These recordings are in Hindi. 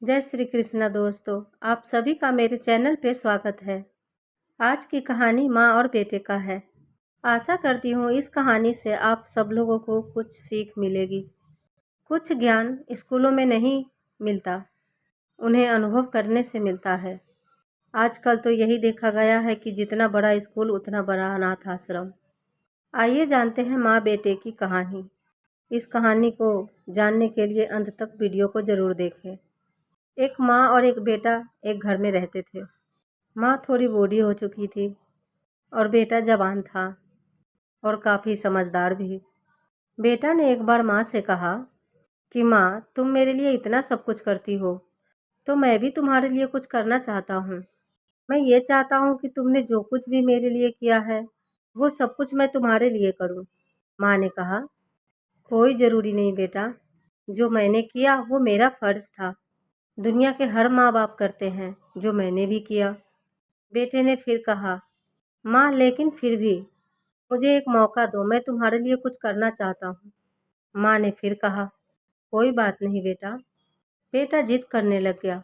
जय श्री कृष्णा दोस्तों, आप सभी का मेरे चैनल पे स्वागत है। आज की कहानी माँ और बेटे का है। आशा करती हूँ इस कहानी से आप सब लोगों को कुछ सीख मिलेगी। कुछ ज्ञान स्कूलों में नहीं मिलता, उन्हें अनुभव करने से मिलता है। आजकल तो यही देखा गया है कि जितना बड़ा स्कूल उतना बड़ा अनाथ आश्रम। आइए जानते हैं माँ बेटे की कहानी। इस कहानी को जानने के लिए अंत तक वीडियो को ज़रूर देखें। एक माँ और एक बेटा एक घर में रहते थे। माँ थोड़ी बूढ़ी हो चुकी थी और बेटा जवान था और काफ़ी समझदार भी। बेटा ने एक बार माँ से कहा कि माँ, तुम मेरे लिए इतना सब कुछ करती हो, तो मैं भी तुम्हारे लिए कुछ करना चाहता हूँ। मैं ये चाहता हूँ कि तुमने जो कुछ भी मेरे लिए किया है, वो सब कुछ मैं तुम्हारे लिए करूँ। माँ ने कहा, कोई ज़रूरी नहीं बेटा, जो मैंने किया वो मेरा फ़र्ज़ था। दुनिया के हर माँ बाप करते हैं, जो मैंने भी किया। बेटे ने फिर कहा, माँ लेकिन फिर भी मुझे एक मौका दो, मैं तुम्हारे लिए कुछ करना चाहता हूँ। माँ ने फिर कहा, कोई बात नहीं बेटा। बेटा जिद करने लग गया,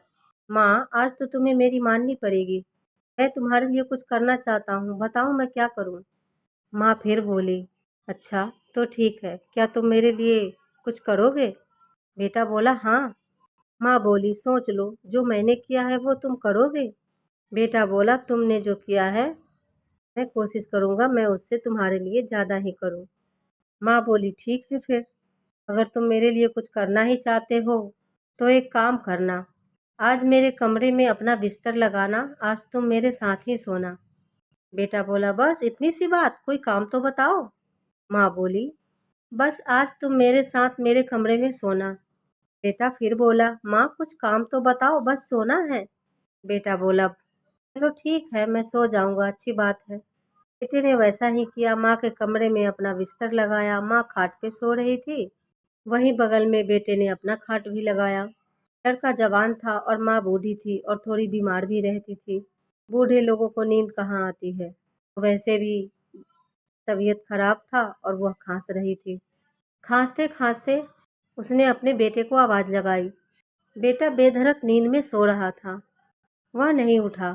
माँ आज तो तुम्हें मेरी माननी पड़ेगी। मैं तुम्हारे लिए कुछ करना चाहता हूँ, बताओ मैं क्या करूँ। माँ फिर बोली, अच्छा तो ठीक है, क्या तुम मेरे लिए कुछ करोगे। बेटा बोला, हाँ। माँ बोली, सोच लो, जो मैंने किया है वो तुम करोगे। बेटा बोला, तुमने जो किया है मैं कोशिश करूँगा मैं उससे तुम्हारे लिए ज़्यादा ही करूँ। माँ बोली, ठीक है फिर, अगर तुम मेरे लिए कुछ करना ही चाहते हो तो एक काम करना, आज मेरे कमरे में अपना बिस्तर लगाना, आज तुम मेरे साथ ही सोना। बेटा बोला, बस इतनी सी बात, कोई काम तो बताओ। माँ बोली, बस आज तुम मेरे साथ मेरे कमरे में सोना। बेटा फिर बोला, माँ कुछ काम तो बताओ, बस सोना है। बेटा बोला, चलो ठीक है, मैं सो जाऊँगा, अच्छी बात है। बेटे ने वैसा ही किया, माँ के कमरे में अपना बिस्तर लगाया। माँ खाट पे सो रही थी, वहीं बगल में बेटे ने अपना खाट भी लगाया। लड़का जवान था और माँ बूढ़ी थी और थोड़ी बीमार भी रहती थी। बूढ़े लोगों को नींद कहाँ आती है, वैसे भी तबीयत खराब था और वह खांस रही थी। खांसते खांसते उसने अपने बेटे को आवाज़ लगाई। बेटा बेधड़क नींद में सो रहा था, वह नहीं उठा।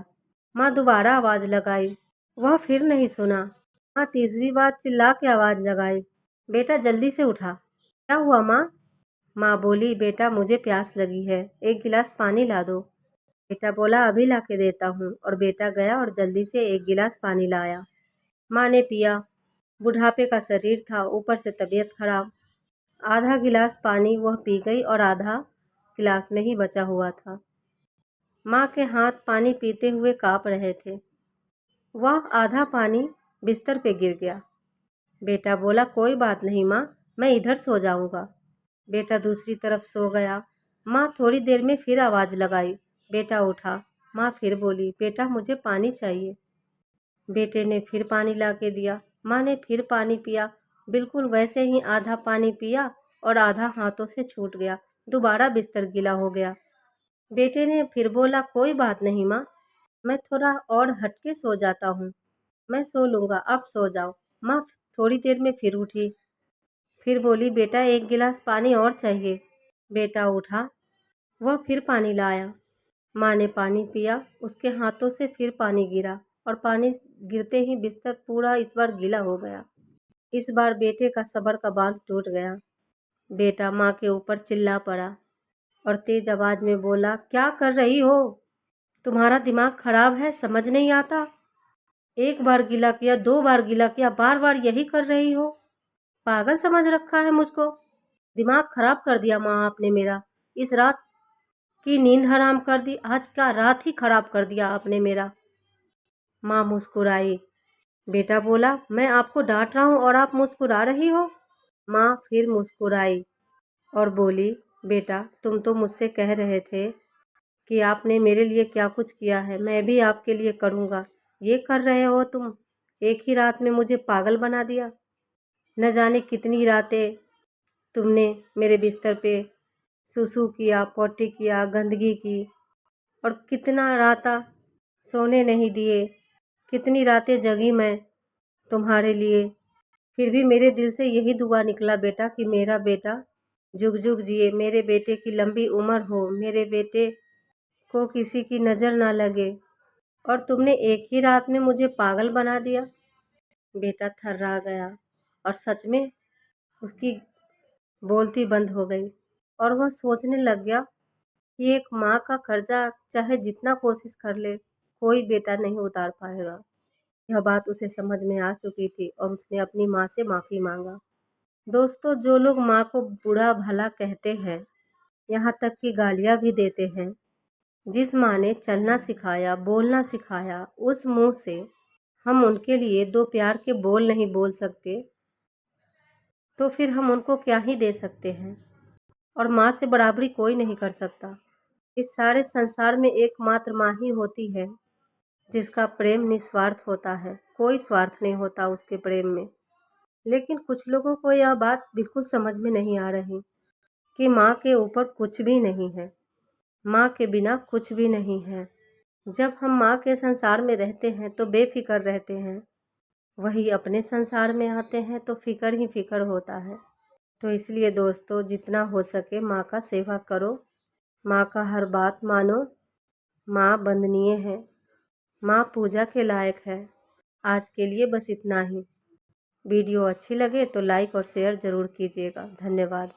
माँ दोबारा आवाज़ लगाई, वह फिर नहीं सुना। माँ तीसरी बार चिल्ला के आवाज़ लगाई, बेटा जल्दी से उठा। क्या हुआ माँ। माँ बोली, बेटा मुझे प्यास लगी है, एक गिलास पानी ला दो। बेटा बोला, अभी ला के देता हूँ, और बेटा गया और जल्दी से एक गिलास पानी लाया। माँ ने पिया। बुढ़ापे का शरीर था, ऊपर से तबीयत खराब। आधा गिलास पानी वह पी गई और आधा गिलास में ही बचा हुआ था। माँ के हाथ पानी पीते हुए काँप रहे थे। वह आधा पानी बिस्तर पे गिर गया। बेटा बोला, कोई बात नहीं माँ, मैं इधर सो जाऊँगा। बेटा दूसरी तरफ सो गया। माँ थोड़ी देर में फिर आवाज़ लगाई। बेटा उठा। माँ फिर बोली, बेटा मुझे पानी चाहिए। बेटे ने फिर पानी ला के दिया। माँ ने फिर पानी पिया। बिल्कुल वैसे ही आधा पानी पिया और आधा हाथों से छूट गया। दोबारा बिस्तर गीला हो गया। बेटे ने फिर बोला, कोई बात नहीं माँ, मैं थोड़ा और हट के सो जाता हूँ। मैं सो लूँगा, आप सो जाओ। माँ थोड़ी देर में फिर उठी। फिर बोली, बेटा एक गिलास पानी और चाहिए। बेटा उठा, वह फिर पानी लाया। माँ ने पानी पिया, उसके हाथों से फिर पानी गिरा और पानी गिरते ही बिस्तर पूरा इस बार गीला हो गया। इस बार बेटे का सब्र का बांध टूट गया। बेटा माँ के ऊपर चिल्ला पड़ा और तेज आवाज में बोला, क्या कर रही हो। तुम्हारा दिमाग खराब है, समझ नहीं आता। एक बार गीला किया, दो बार गीला किया, बार बार यही कर रही हो। पागल समझ रखा है मुझको। दिमाग खराब कर दिया माँ आपने मेरा। इस रात की नींद हराम कर दी, आज का रात ही खराब कर दिया आपने मेरा। माँ मुस्कुराई। बेटा बोला, मैं आपको डांट रहा हूँ और आप मुस्कुरा रही हो। माँ फिर मुस्कुराई और बोली, बेटा तुम तो मुझसे कह रहे थे कि आपने मेरे लिए क्या कुछ किया है, मैं भी आपके लिए करूँगा। ये कर रहे हो तुम। एक ही रात में मुझे पागल बना दिया। न जाने कितनी रातें तुमने मेरे बिस्तर पे सूसू किया, पॉटी किया, गंदगी की, और कितना राता सोने नहीं दिए। कितनी रातें जगी मैं तुम्हारे लिए। फिर भी मेरे दिल से यही दुआ निकला बेटा कि मेरा बेटा जुग जुग जिए, मेरे बेटे की लंबी उम्र हो, मेरे बेटे को किसी की नज़र ना लगे, और तुमने एक ही रात में मुझे पागल बना दिया। बेटा थर्रा गया और सच में उसकी बोलती बंद हो गई, और वह सोचने लग गया कि एक माँ का कर्जा चाहे जितना कोशिश कर ले, कोई बेटा नहीं उतार पाएगा। यह बात उसे समझ में आ चुकी थी और उसने अपनी माँ से माफ़ी मांगा। दोस्तों, जो लोग माँ को बुरा भला कहते हैं, यहाँ तक कि गालियाँ भी देते हैं, जिस माँ ने चलना सिखाया, बोलना सिखाया, उस मुंह से हम उनके लिए दो प्यार के बोल नहीं बोल सकते, तो फिर हम उनको क्या ही दे सकते हैं। और माँ से बराबरी कोई नहीं कर सकता। इस सारे संसार में एकमात्र माँ ही होती है जिसका प्रेम निस्वार्थ होता है, कोई स्वार्थ नहीं होता उसके प्रेम में। लेकिन कुछ लोगों को यह बात बिल्कुल समझ में नहीं आ रही कि माँ के ऊपर कुछ भी नहीं है, माँ के बिना कुछ भी नहीं है। जब हम माँ के संसार में रहते हैं तो बेफिक्र रहते हैं, वही अपने संसार में आते हैं तो फिक्र ही फिक्र होता है। तो इसलिए दोस्तों, जितना हो सके माँ का सेवा करो, माँ का हर बात मानो। माँ वंदनीय है, माँ पूजा के लायक है। आज के लिए बस इतना ही। वीडियो अच्छी लगे तो लाइक और शेयर ज़रूर कीजिएगा। धन्यवाद।